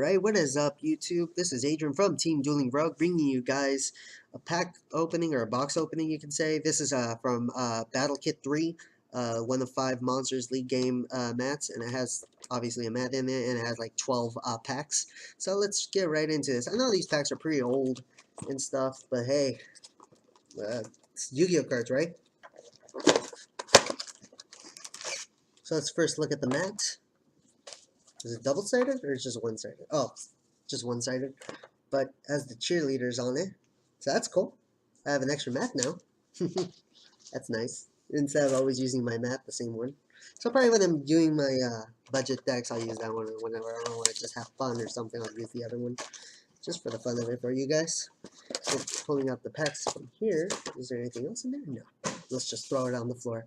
Alright, what is up YouTube? This is Adrian from Team Dueling Rogue, bringing you guys a pack opening, or a box opening you can say. This is from Battle Kit 3, one of 5 Monsters League game mats, and it has obviously a mat in it, and it has like 12 packs. So let's get right into this. I know these packs are pretty old and stuff, but hey, it's Yu-Gi-Oh cards, right? So let's first look at the mat. Is it double-sided or is it just one-sided? Oh, just one-sided. But has the cheerleaders on it. So that's cool. I have an extra mat now. That's nice. Instead of always using my mat, the same one. So probably when I'm doing my budget decks, I'll use that one. Whenever I want to just have fun or something, I'll use the other one. Just for the fun of it for you guys. So pulling out the packs from here. Is there anything else in there? No. Let's just throw it on the floor.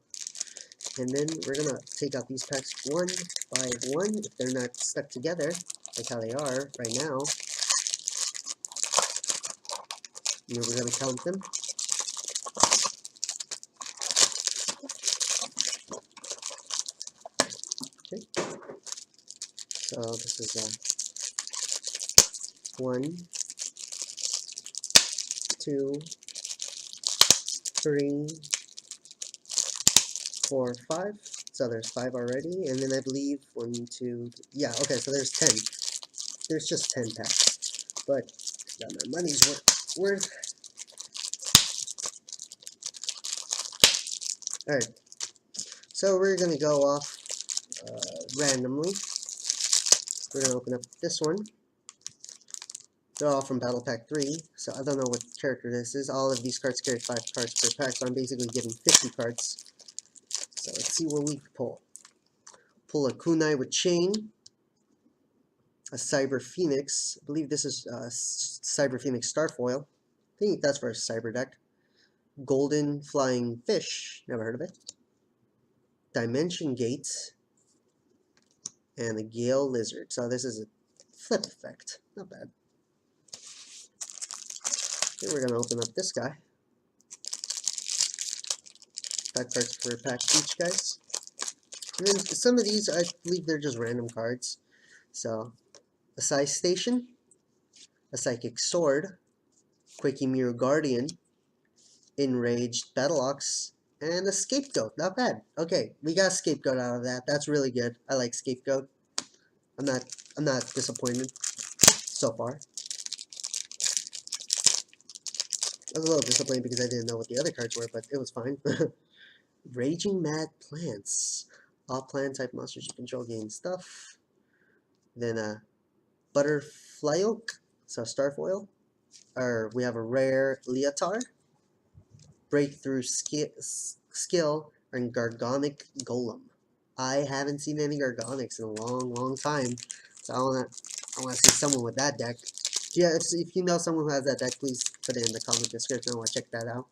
And then we're going to take out these packs one by one. If they're not stuck together, like how they are right now, and we're going to count them. Okay. So this is 1, 2, 3, 4, 5. So there's 5 already, and then I believe 1, 2, yeah, okay, so there's 10. There's just 10 packs, but got my money's worth. Alright, so we're gonna go off randomly. We're gonna open up this one. They're all from Battle Pack 3, so I don't know what character this is. All of these cards carry 5 cards per pack, so I'm basically getting 50 cards. So let's see what we pull. Pull a Kunai with Chain, a Cyber Phoenix. I believe this is Cyber Phoenix Starfoil. I think that's for a Cyber deck. Golden Flying Fish, never heard of it. Dimension Gate, and a Gale Lizard. So this is a flip effect. Not bad. Okay, we're going to open up this guy. 5 cards per pack each, guys. And then some of these, I believe they're just random cards. So, a Size Station, a Psychic Sword, Quaking Mirror Guardian, Enraged Battle Ox, and a Scapegoat. Not bad. Okay, we got a Scapegoat out of that. That's really good. I like Scapegoat. I'm not disappointed so far. I was a little disappointed because I didn't know what the other cards were, but it was fine. Raging Mad Plants. All plant type monsters you control gain stuff. Then Butterfly Oak, so Starfoil. Or we have a rare Leotar. Breakthrough Skill, and Gargonic Golem. I haven't seen any Gargonics in a long time, so I wanna see someone with that deck. Yeah, if you know someone who has that deck, please put it in the comment description. I want to check that out.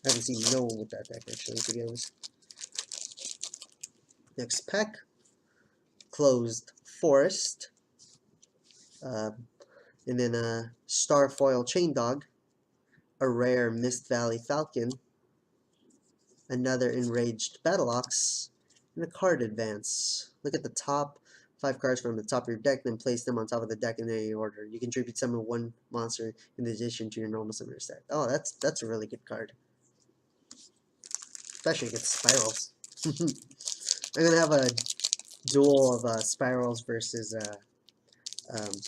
I haven't seen no one with that deck, actually, to be honest. Next pack, Closed Forest, and then a Starfoil Chain Dog, a rare Mist Valley Falcon, another Enraged Battle Ox, and a card advance. Look at the top 5 cards from the top of your deck, then place them on top of the deck in any order. You contribute summon 1 monster in addition to your normal summoner set. Oh, that's a really good card. Especially against Spirals. I'm gonna have a duel of Spirals versus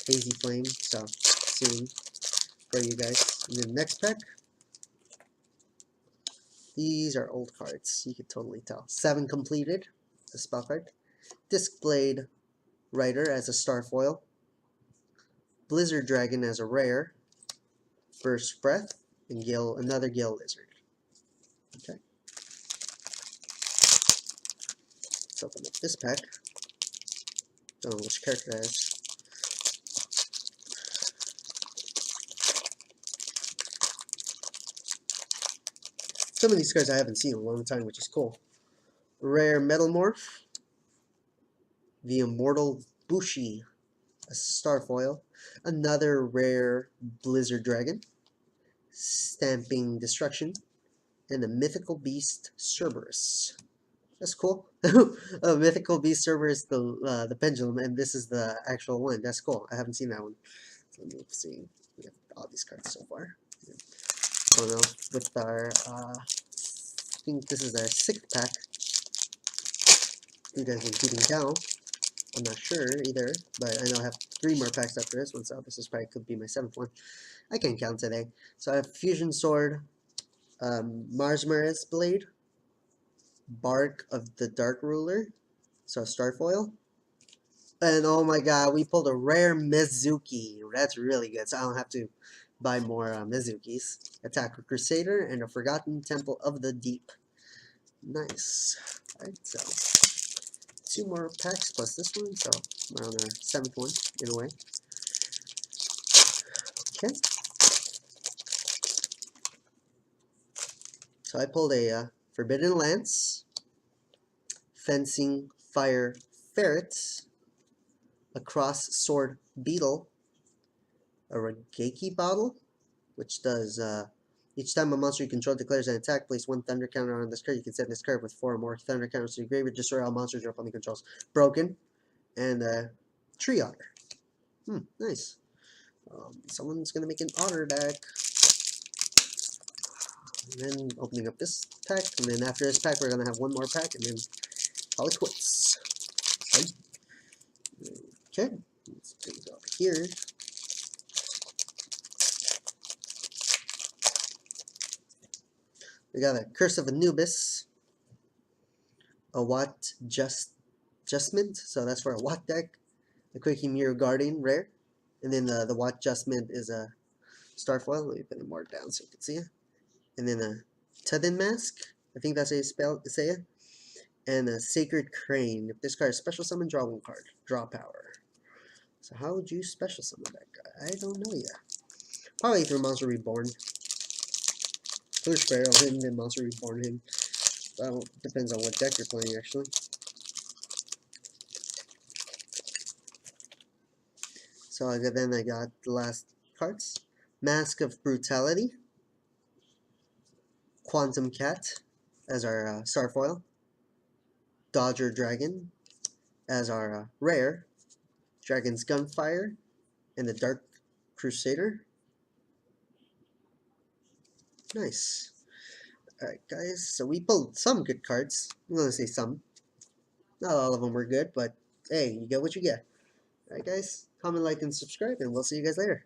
Hazy Flame, so soon for you guys. And then next pack. These are old cards, you could totally tell. 7 completed, a spell card. Discblade Rider as a Starfoil. Blizzard Dragon as a rare. Burst Breath, and another Gale Lizard. Okay. Let's open up this pack. Don't know which character that is. Some of these cards I haven't seen in a long time, which is cool. Rare Metalmorph. The Immortal Bushi, a Starfoil. Another rare Blizzard Dragon. Stamping Destruction. And the Mythical Beast Cerberus. That's cool. Mythical Beast server is the pendulum, and this is the actual one. That's cool. I haven't seen that one. So let me see. We have all these cards so far. Going on with our, I think this is our 6th pack. You guys are keeping count. I'm not sure either, but I know I have 3 more packs after this one, so this is probably could be my 7th one. I can count today. So I have Fusion Sword, Marsmaris Blade, Bark of the Dark Ruler, so Starfoil. And oh my god, we pulled a rare Mizuki. That's really good, so I don't have to buy more Mizukis. Attacker Crusader and a Forgotten Temple of the Deep. Nice. Alright, so 2 more packs plus this one, so we're on our 7th one in a way. Okay. So I pulled a Forbidden Lance, Fencing Fire Ferret, a Cross Sword Beetle, a Regeki Bottle, which does each time a monster you control declares an attack, place 1 thunder counter on this card. You can set this card with 4 or more thunder counters to your graveyard. Destroy all monsters your opponent controls. Broken. And Tree Otter. Nice. Someone's going to make an otter deck. And then opening up this pack. And then after this pack, we're going to have 1 more pack. And then call it quits. Okay. Let's take it over here. We got a Curse of Anubis. A Watt Justment. So that's for a Watt deck. The Quaking Mirror Guardian, rare. And then the Watt Justment is a Starfoil. Let me put it more down so you can see it. And then a Tudden Mask. I think that's how you say it. And a Sacred Crane. If this card is special summon, draw 1 card. Draw power. So how would you special summon that guy? I don't know yet. Probably through Monster Reborn. Foolish Sparrow him, then Monster Reborn him. Depends on what deck you're playing, actually. So then I got the last cards. Mask of Brutality. Quantum Cat as our Starfoil. Dodger Dragon as our rare. Dragon's Gunfire. And the Dark Crusader. Nice. Alright guys, so we pulled some good cards. I'm going to say some. Not all of them were good, but hey, you get what you get. Alright guys, comment, like, and subscribe, and we'll see you guys later.